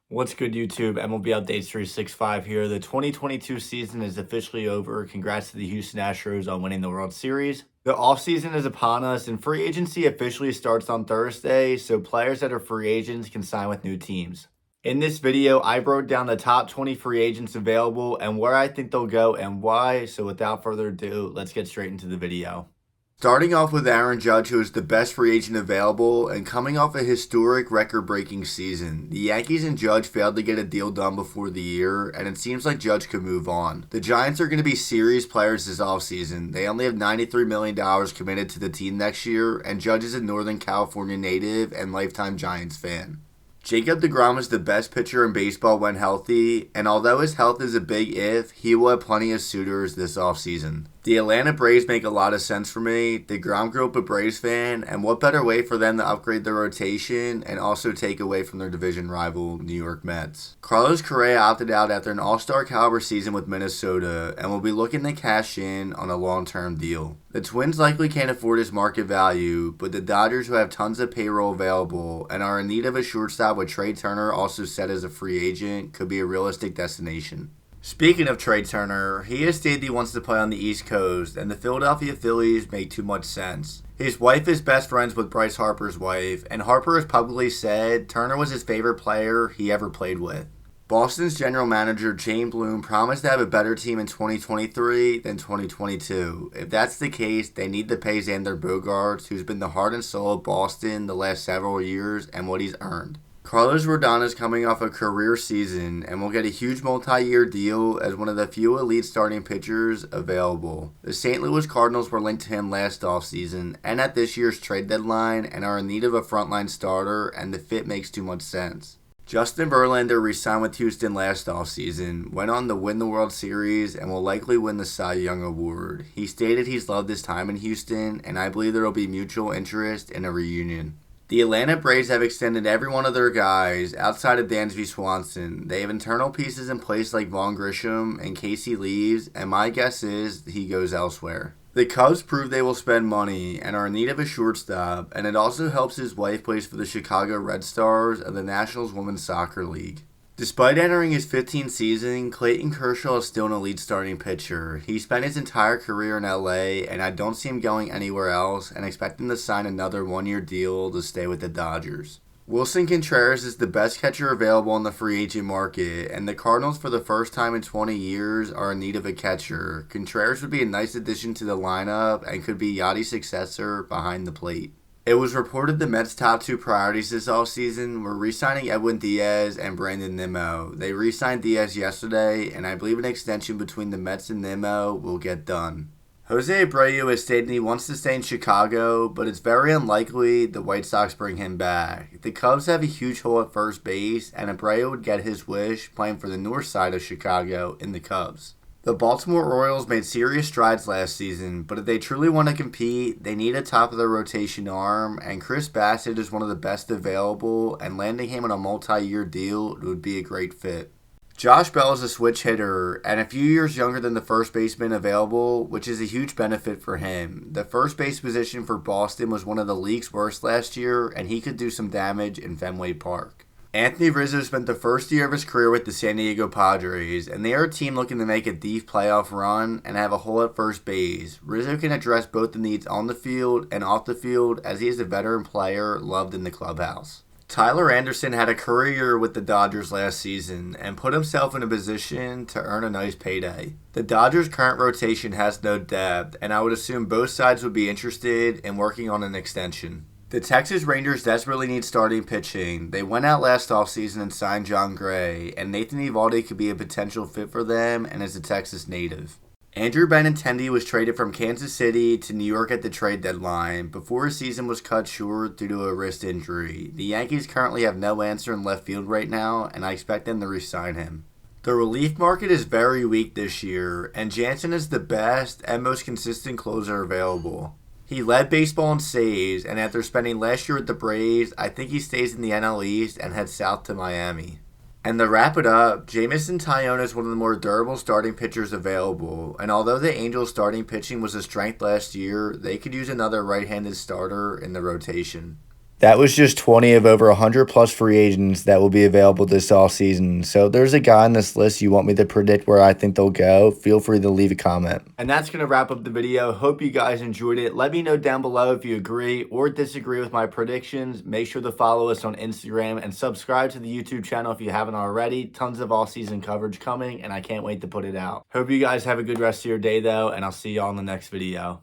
What's good, YouTube? MLB Updates 365 here. The 2022 season is officially over. Congrats to the Houston Astros on winning the World Series. The offseason is upon us, and free agency officially starts on Thursday, so players that are free agents can sign with new teams. In this video, I broke down the top 20 free agents available and where I think they'll go and why, so without further ado, let's get straight into the video. Starting off with Aaron Judge, who is the best free agent available, and coming off a historic record-breaking season. The Yankees and Judge failed to get a deal done before the year, and it seems like Judge could move on. The Giants are going to be serious players this offseason. They only have $93 million committed to the team next year, and Judge is a Northern California native and lifetime Giants fan. Jacob deGrom is the best pitcher in baseball when healthy, and although his health is a big if, he will have plenty of suitors this offseason. The Atlanta Braves make a lot of sense for me. deGrom grew up a Braves fan, and what better way for them to upgrade their rotation and also take away from their division rival, New York Mets. Carlos Correa opted out after an all-star caliber season with Minnesota and will be looking to cash in on a long-term deal. The Twins likely can't afford his market value, but the Dodgers, who have tons of payroll available and are in need of a shortstop with Trey Turner also set as a free agent, could be a realistic destination. Speaking of Trey Turner, he has stated he wants to play on the East Coast, and the Philadelphia Phillies make too much sense. His wife is best friends with Bryce Harper's wife, and Harper has publicly said Turner was his favorite player he ever played with. Boston's general manager, Shane Bloom, promised to have a better team in 2023 than 2022. If that's the case, they need to pay Xander Bogaerts, who's been the heart and soul of Boston the last several years, and what he's earned. Carlos Rodon is coming off a career season and will get a huge multi-year deal as one of the few elite starting pitchers available. The St. Louis Cardinals were linked to him last offseason and at this year's trade deadline and are in need of a frontline starter, and the fit makes too much sense. Justin Verlander re-signed with Houston last offseason, went on to win the World Series, and will likely win the Cy Young Award. He stated he's loved his time in Houston, and I believe there will be mutual interest in a reunion. The Atlanta Braves have extended every one of their guys outside of Dansby Swanson. They have internal pieces in place like Vaughn Grisham in case he leaves, and my guess is he goes elsewhere. The Cubs prove they will spend money and are in need of a shortstop, and it also helps his wife plays for the Chicago Red Stars of the Nationals Women's Soccer League. Despite entering his 15th season, Clayton Kershaw is still an elite starting pitcher. He spent his entire career in LA, and I don't see him going anywhere else, and expect him to sign another one-year deal to stay with the Dodgers. Wilson Contreras is the best catcher available in the free agent market, and the Cardinals, for the first time in 20 years, are in need of a catcher. Contreras would be a nice addition to the lineup and could be Yadi's successor behind the plate. It was reported the Mets' top two priorities this offseason were re-signing Edwin Diaz and Brandon Nimmo. They re-signed Diaz yesterday, and I believe an extension between the Mets and Nimmo will get done. Jose Abreu has stated he wants to stay in Chicago, but it's very unlikely the White Sox bring him back. The Cubs have a huge hole at first base, and Abreu would get his wish playing for the north side of Chicago in the Cubs. The Baltimore Orioles made serious strides last season, but if they truly want to compete, they need a top-of-the-rotation arm, and Chris Bassett is one of the best available, and landing him on a multi-year deal would be a great fit. Josh Bell is a switch hitter, and a few years younger than the first baseman available, which is a huge benefit for him. The first base position for Boston was one of the league's worst last year, and he could do some damage in Fenway Park. Anthony Rizzo spent the first year of his career with the San Diego Padres, and they are a team looking to make a deep playoff run and have a hole at first base. Rizzo can address both the needs on the field and off the field, as he is a veteran player loved in the clubhouse. Tyler Anderson had a career year with the Dodgers last season and put himself in a position to earn a nice payday. The Dodgers' current rotation has no depth, and I would assume both sides would be interested in working on an extension. The Texas Rangers desperately need starting pitching. They went out last offseason and signed John Gray, and Nathan Eovaldi could be a potential fit for them and is a Texas native. Andrew Benintendi was traded from Kansas City to New York at the trade deadline before his season was cut short due to a wrist injury. The Yankees currently have no answer in left field right now, and I expect them to re-sign him. The relief market is very weak this year, and Jansen is the best and most consistent closer available. He led baseball in saves, and after spending last year with the Braves, I think he stays in the NL East and heads south to Miami. And to wrap it up, Jameson Taillon is one of the more durable starting pitchers available, and although the Angels' starting pitching was a strength last year, they could use another right-handed starter in the rotation. That was just 20 of over 100 plus free agents that will be available this offseason. So if there's a guy on this list you want me to predict where I think they'll go, feel free to leave a comment. And that's going to wrap up the video. Hope you guys enjoyed it. Let me know down below if you agree or disagree with my predictions. Make sure to follow us on Instagram and subscribe to the YouTube channel if you haven't already. Tons of all-season coverage coming, and I can't wait to put it out. Hope you guys have a good rest of your day, though, and I'll see you all in the next video.